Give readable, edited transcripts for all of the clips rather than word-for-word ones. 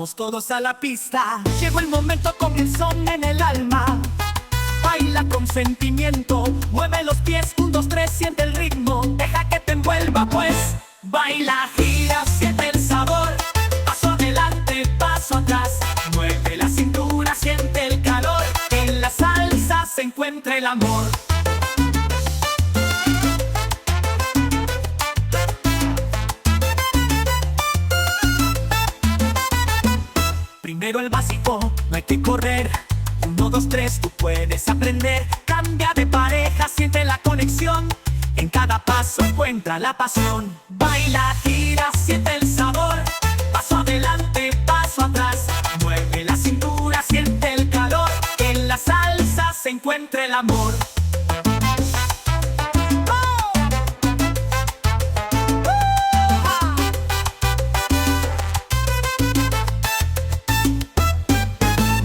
Vamos todos a la pista. Llegó el momento con el son en el alma. Baila con sentimiento, mueve los pies, 1, 2, 3, siente el ritmo. Deja que te envuelva pues. Baila, gira, siente el sabor. Paso adelante, paso atrás. Mueve la cintura, siente el calor. En la salsa se encuentra el amor. Primero el básico, no hay que correr. 1, 2, 3, tú puedes aprender. Cambia de pareja, siente la conexión. En cada paso encuentra la pasión. Baila, gira, siente el sabor. Paso adelante, paso atrás. Mueve la cintura, siente el calor. En la salsa se encuentra el amor.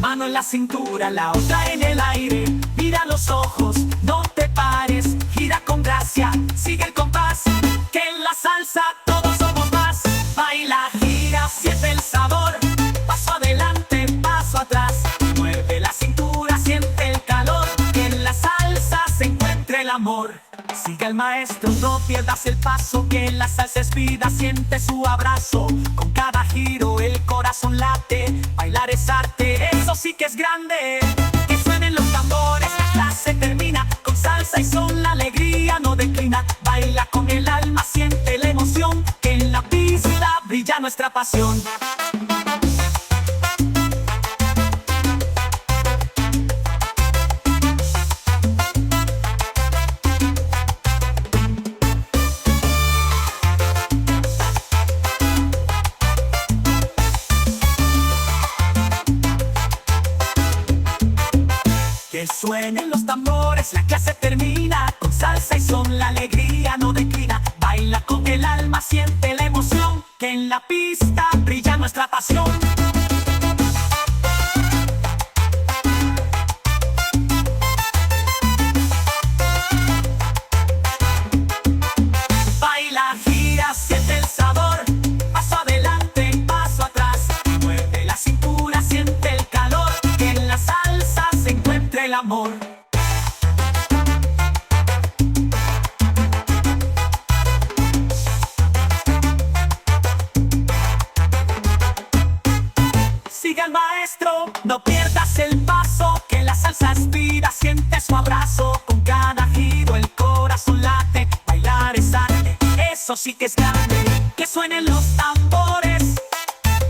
Mano en la cintura, la otra en el aire. Mira los ojos, no te pares. Gira con gracia, sigue el compás. Que en la salsa todos somos más. Baila, gira, siente el sabor. Paso adelante, paso atrás. Mueve la cintura, siente el calor. Que en la salsa se encuentra el amor. Sigue al maestro, no pierdas el paso. Que en la salsa es vida, siente su abrazo. Con cada giro el corazón late. Bailar es arte, eso sí que es grande. Que suenen los tambores, la clase termina. Con salsa y son la alegría no declina. Baila con el alma, siente la emoción. Que en la pista brilla nuestra pasión. Que suenen los tambores, la clase termina. Con salsa y son la alegría no declina. Baila con el alma, siente la emoción. Que en la pista brilla nuestra pasión. Baila, gira, siente el sabor. Paso adelante, paso atrás. Mueve la cintura, siente el calor. Que en la salsa se encuentra el amor. Sigue al maestro, no pierdas el paso. Que la salsa aspira, siente su abrazo. Con cada giro el corazón late. Bailar es arte, eso sí que es grande. Que suenen los tambores,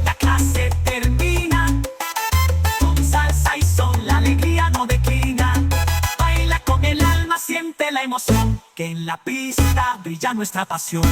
la clase termina. Con salsa y son la alegría no declina. Baila con el alma, siente la emoción. Que en la pista brilla nuestra pasión.